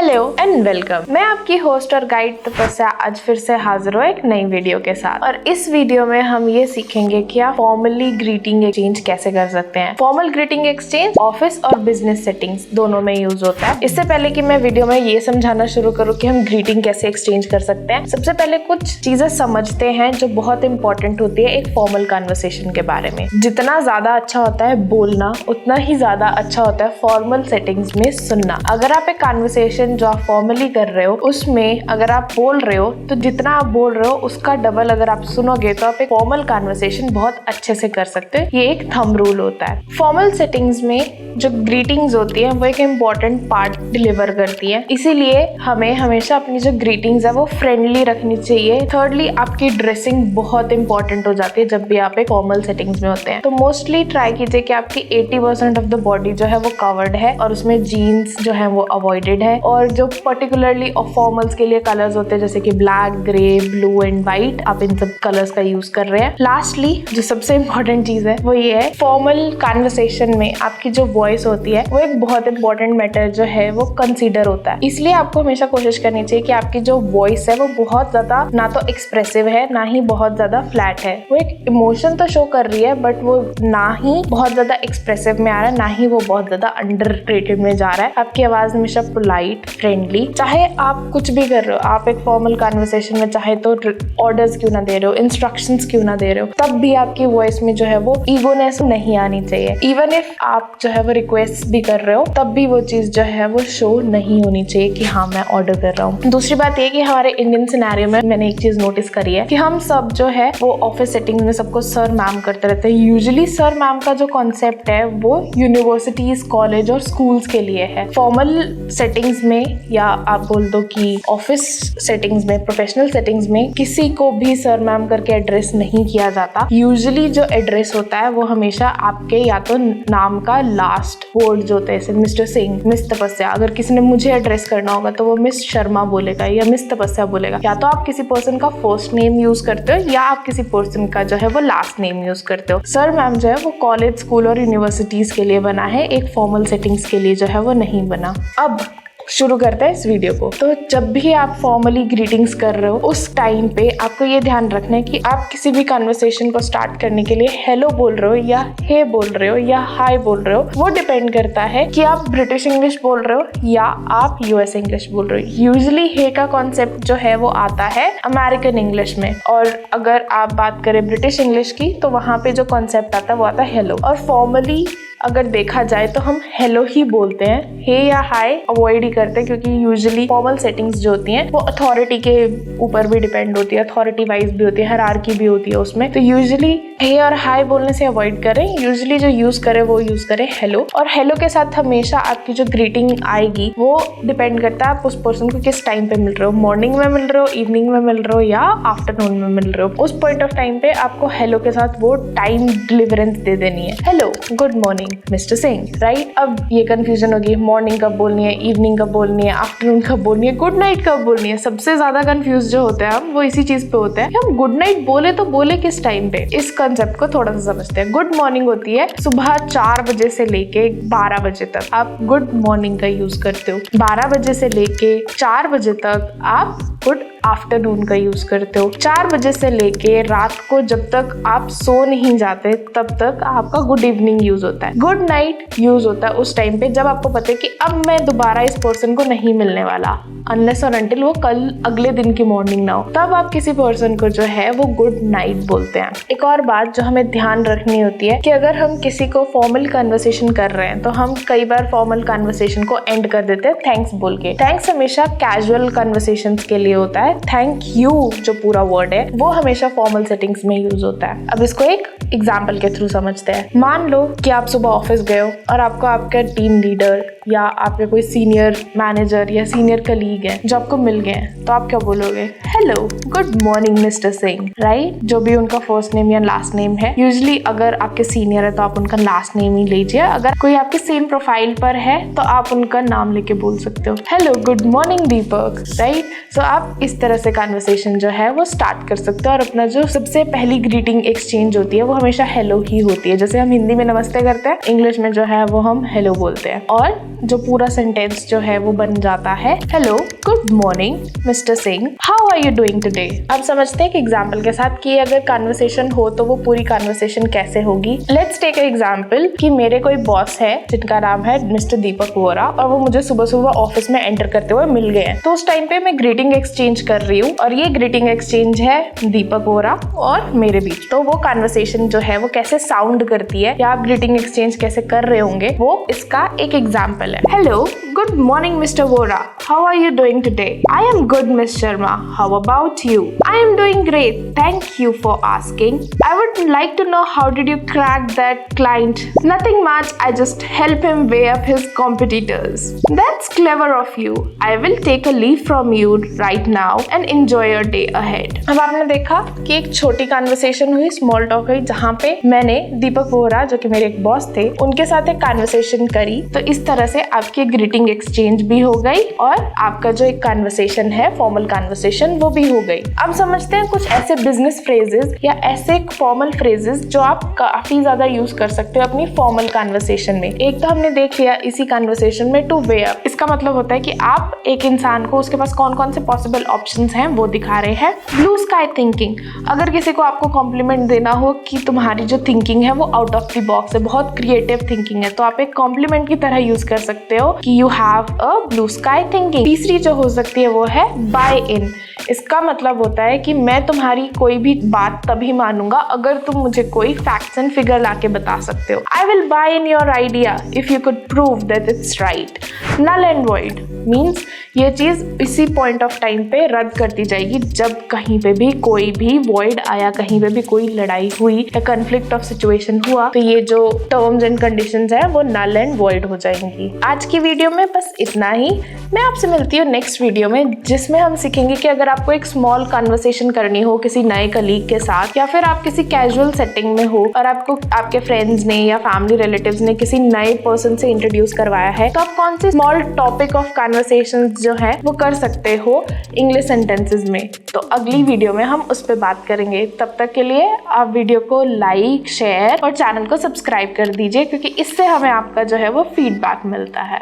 Hello and welcome. मैं आपकी host और गाइड तपस्या आज फिर से हाजिर हूँ एक नई वीडियो के साथ। और इस वीडियो में हम ये सीखेंगे कि आप फॉर्मली ग्रीटिंग एक्सचेंज कैसे कर सकते हैं। फॉर्मल ग्रीटिंग एक्सचेंज ऑफिस और बिजनेस सेटिंग्स दोनों में यूज होता है। इससे पहले कि मैं वीडियो में ये समझाना शुरू करूँ कि हम ग्रीटिंग कैसे एक्सचेंज कर सकते हैं, सबसे पहले कुछ चीजें समझते हैं जो बहुत इंपॉर्टेंट होती है एक फॉर्मल कन्वर्सेशन के बारे में। जितना ज्यादा अच्छा होता है बोलना, उतना ही ज्यादा अच्छा होता है फॉर्मल सेटिंग्स में सुनना। अगर आप एक कन्वर्सेशन जो आप फॉर्मली कर रहे हो उसमें अगर आप बोल रहे हो तो जितना आप बोल रहे हो उसका डबल अगर आप सुनोगे तो आप एक फॉर्मल कन्वर्सेशन बहुत अच्छे से कर सकते हो। ये एक थंब रूल होता है। फॉर्मल सेटिंग्स में जो ग्रीटिंग्स होती है वो एक इम्पॉर्टेंट पार्ट डिलीवर करती है, इसीलिए हमें हमेशा अपनी जो ग्रीटिंग्स है वो फ्रेंडली रखनी चाहिए। थर्डली, आपकी ड्रेसिंग बहुत इंपॉर्टेंट हो जाती है जब भी आप एक फॉर्मल सेटिंग्स में होते हैं। तो मोस्टली ट्राई कीजिए कि आपकी 80% ऑफ द बॉडी जो है वो कवर्ड है और उसमें जीन्स जो है वो अवॉइडेड है। और जो पर्टिकुलरली फॉर्मल्स के लिए कलर्स होते हैं जैसे कि black, grey, blue and white, आप इन सब कलर्स का यूज कर रहे हैं। लास्टली, जो सबसे इंपॉर्टेंट चीज है वो ये है, फॉर्मल कन्वर्सेशन में आपकी जो वॉइस होती है वो एक बहुत इंपॉर्टेंट मैटर जो है वो कंसीडर होता है। इसलिए आपको हमेशा कोशिश करनी चाहिए कि आपकी जो वॉइस है वो बहुत ज्यादा ना तो एक्सप्रेसिव है ना ही बहुत ज्यादा फ्लैट है। वो एक इमोशन तो शो कर रही है बट वो ना ही बहुत ज्यादा एक्सप्रेसिव में आ रहा है ना ही वो बहुत ज्यादा अंडररेटेड में जा रहा है। आपकी आवाज हमेशा पोलाइट, फ्रेंडली, चाहे आप कुछ भी कर रहे हो, आप एक फॉर्मल कन्वर्सेशन में चाहे तो ऑर्डर्स क्यों ना दे रहे हो, इंस्ट्रक्शंस क्यों ना दे रहे हो, तब भी आपकी वॉइस में जो है वो ईगोनेस नहीं आनी चाहिए। इवन इफ आप जो है वो रिक्वेस्ट भी कर रहे हो तब भी वो चीज जो है वो शो नहीं होनी चाहिए कि हाँ मैं ऑर्डर कर रहा हूँ। दूसरी बात ये कि हमारे इंडियन सिनेरियो में मैंने एक चीज नोटिस करी है कि हम सब जो है वो ऑफिस सेटिंग में सबको सर मैम करते रहते हैं। यूजुअली सर मैम का जो कॉन्सेप्ट है वो यूनिवर्सिटीज, कॉलेज और स्कूल्स के लिए है। फॉर्मल सेटिंग्स में या आप बोल दो कि ऑफिस सेटिंग्स में, प्रोफेशनल सेटिंग्स में किसी को भी सर मैम करके एड्रेस नहीं किया जाता। यूजुअली जो एड्रेस होता है वो हमेशा आपके या तो नाम का लास्ट वर्ड जो होते हैं, जैसे मिस्टर सिंह, मिस तपस्या। अगर किसी ने मुझे एड्रेस करना होगा तो वो मिस शर्मा बोलेगा या मिस तपस्या बोलेगा। या तो आप किसी पर्सन का फर्स्ट नेम यूज करते हो या आप किसी पर्सन का जो है वो लास्ट नेम यूज करते हो। सर मैम जो है वो कॉलेज, स्कूल और यूनिवर्सिटीज के लिए बना है, एक फॉर्मल सेटिंग्स के लिए जो है वो नहीं बना। अब शुरू करते हैं इस वीडियो को। तो जब भी आप फॉर्मली ग्रीटिंग्स कर रहे हो उस टाइम पे आपको ये ध्यान रखना है कि आप किसी भी कन्वर्सेशन को स्टार्ट करने के लिए हेलो बोल रहे हो या हे बोल रहे हो या हाय बोल रहे हो। वो डिपेंड करता है कि आप ब्रिटिश इंग्लिश बोल रहे हो या आप यूएस इंग्लिश बोल रहे हो। यूजुअली हे का कॉन्सेप्ट जो है वो आता है अमेरिकन इंग्लिश में, और अगर आप बात करें ब्रिटिश इंग्लिश की तो वहाँ पे जो कॉन्सेप्ट आता है वो आता है हेलो। और फॉर्मली अगर देखा जाए तो हम हेलो ही बोलते हैं, हे या हाय अवॉइड ही करते हैं, क्योंकि यूजुअली फॉर्मल सेटिंग्स जो होती हैं वो अथॉरिटी के ऊपर भी डिपेंड होती है, अथॉरिटी वाइज भी होती है, हायरार्की भी होती है उसमें। तो यूजुअली हे और हाय बोलने से अवॉइड करें। यूजुअली जो यूज करें वो यूज करें हेलो। और हेलो के साथ हमेशा आपकी जो ग्रीटिंग आएगी वो डिपेंड करता है आप उस पर्सन को किस टाइम पे मिल रहे हो, मॉर्निंग में मिल रहे हो, इवनिंग में मिल रहे हो या आफ्टरनून में मिल रहे हो। उस पॉइंट ऑफ टाइम पे आपको हेलो के साथ वो टाइम डिलीवरेंस दे देनी है। Hello, good morning mister Singh, right. अब ये कंफ्यूजन होगी, मॉर्निंग कब बोलनी है, इवनिंग कब बोलनी है, आफ्टरनून कब बोलनी है, गुड नाइट कब बोलनी है। सबसे ज्यादा कंफ्यूज जो होते हैं हम वो इसी चीज पे होते हैं कि हम गुड नाइट बोले तो बोले किस टाइम पे। इस कंसेप्ट को थोड़ा सा समझते हैं। गुड मॉर्निंग होती है सुबह 4 बजे से लेके 12 बजे तक आप गुड मॉर्निंग का यूज करते हो। 12 बजे से लेके 4 बजे तक आप गुड आफ्टरनून का यूज करते हो। 4 बजे से लेके रात को जब तक आप सो नहीं जाते तब तक आपका गुड इवनिंग यूज होता है। गुड नाइट यूज होता है उस टाइम पे जब आपको पता है कि अब मैं दोबारा इस पर्सन को नहीं मिलने वाला, अनलेस और अनटिल वो कल अगले दिन की मॉर्निंग ना हो, तब आप किसी पर्सन को जो है वो गुड नाइट बोलते हैं। एक और बात जो हमें ध्यान रखनी होती है कि अगर हम किसी को फॉर्मल कन्वर्सेशन कर रहे हैं तो हम कई बार फॉर्मल कन्वर्सेशन को एंड कर देते हैं थैंक्स बोल के। थैंक्स हमेशा कैजुअल कन्वर्सेशंस के लिए होता है। थैंक यू जो पूरा वर्ड है वो हमेशा फॉर्मल सेटिंग्स में यूज होता है। अब इसको एक एग्जाम्पल के थ्रू समझते हैं। मान लो कि आप सुबह ऑफिस गए हो और आपको आपका टीम लीडर या आपके कोई सीनियर मैनेजर या सीनियर कलीग है जो आपको मिल गए हैं, तो आप क्या बोलोगे? Hello, good morning mister Singh, right. जो भी उनका फर्स्ट नेम या लास्ट नेम है। यूजुअली अगर आपके सीनियर है तो आप उनका लास्ट नेम ही लीजिए। अगर कोई आपके सेम प्रोफाइल पर है तो आप उनका नाम लेके बोल सकते हो, हेलो गुड मॉर्निंग दीपक, राइट। सो आप इस तरह से कन्वर्सेशन जो है वो स्टार्ट कर सकते हो और अपना जो सबसे पहली ग्रीटिंग एक्सचेंज होती है वो हमेशा हेलो ही होती है। जैसे हम हिंदी में नमस्ते करते हैं, इंग्लिश में जो है वो हम हेलो बोलते हैं, और जो पूरा सेंटेंस जो है वो बन जाता है hello good morning mister Singh, how are you doing today. अब समझते हैं कि एग्जाम्पल के साथ कि अगर कन्वर्सेशन हो तो वो पूरी कन्वर्सेशन कैसे होगी। लेट्स टेक एग्जाम्पल कि मेरे कोई बॉस है जिनका नाम है मिस्टर दीपक वोरा, और वो मुझे सुबह सुबह ऑफिस में एंटर करते हुए मिल गए हैं। तो उस टाइम पे मैं ग्रीटिंग एक्सचेंज कर रही हूँ, और ये ग्रीटिंग एक्सचेंज है दीपक वोरा और मेरे बीच। तो वो कन्वर्सेशन जो है वो कैसे साउंड करती है या आप ग्रीटिंग एक्सचेंज कैसे कर रहे होंगे, वो इसका एक एग्जाम्पल है। Hello good morning mister Vora, how are you doing today. I am good miss Sharma, how about you. I am doing great, thank you for asking. I would like to know how did you crack that client. Nothing much, I just help him weigh up his competitors. That's clever of you. I will take a leave from you right now and enjoy your day ahead. अब आपने देखा कि एक छोटी conversation हुई, small talk हुई, जहाँ पे मैंने दीपक वोरा जो कि मेरे एक बॉस थे उनके साथ एक कन्वर्सेशन करी। तो इस तरह से आपकी ग्रीटिंग एक्सचेंज भी हो गई और आपका जो एक कन्वर्सेशन है फॉर्मल कन्वर्सेशन वो भी हो गई। अब समझते हैं कुछ ऐसे बिजनेस फ्रेजेस या ऐसे फॉर्मल फ्रेजेस जो आप काफी ज्यादा यूज कर सकते हो अपनी फॉर्मल कन्वर्सेशन में। एक तो हमने देख लिया इसी कन्वर्सेशन में टू वे अप। इसका मतलब होता है कि आप एक इंसान को उसके पास कौन कौन से पॉसिबल ऑप्शंस हैं वो दिखा रहे हैं। ब्लू स्काई थिंकिंग, अगर किसी को आपको कॉम्प्लीमेंट देना हो कि तुम्हारी जो थिंकिंग है वो आउट ऑफ द बॉक्स है, बहुत क्रिएटिव थिंकिंग है, तो आप एक कॉम्प्लीमेंट की तरह यूज कर सकते हो कि you have a blue sky thinking. तीसरी जो हो सकती है वो है बाय इन। इसका मतलब होता है कि मैं तुम्हारी कोई भी बात तभी मानूंगा अगर तुम मुझे कोई फैक्ट्स एंड फिगर लाके बता सकते हो। I will buy in your idea if you could prove that it's right. Null and void means ये चीज इसी पॉइंट ऑफ टाइम पे रद्द कर दी जाएगी जब कहीं पे भी कोई भी वॉइड आया, कहीं पे भी कोई लड़ाई हुई या कन्फ्लिक्ट ऑफ सिचुएशन हुआ, तो ये जो टर्म्स एंड कंडीशंस है वो नल एंड वॉइड हो जाएंगी। आज की वीडियो में बस इतना ही। मैं आपसे मिलती हूँ नेक्स्ट वीडियो में, जिसमें हम सीखेंगे कि अगर आपको एक स्मॉल कन्वर्सेशन करनी हो किसी नए कलीग के साथ, या फिर आप किसी कैजुअल सेटिंग में हो और आपको आपके फ्रेंड्स ने या फैमिली रिलेटिव्स ने किसी नए पर्सन से इंट्रोड्यूस करवाया है, तो आप कौन C small topic of conversation जो है वो कर सकते हो इंग्लिश सेंटेंसेस में। तो अगली वीडियो में हम उस पर बात करेंगे। तब तक के लिए आप वीडियो को लाइक, शेयर और चैनल को सब्सक्राइब कर दीजिए, क्योंकि इससे हमें आपका जो है वो फीडबैक मिलता है।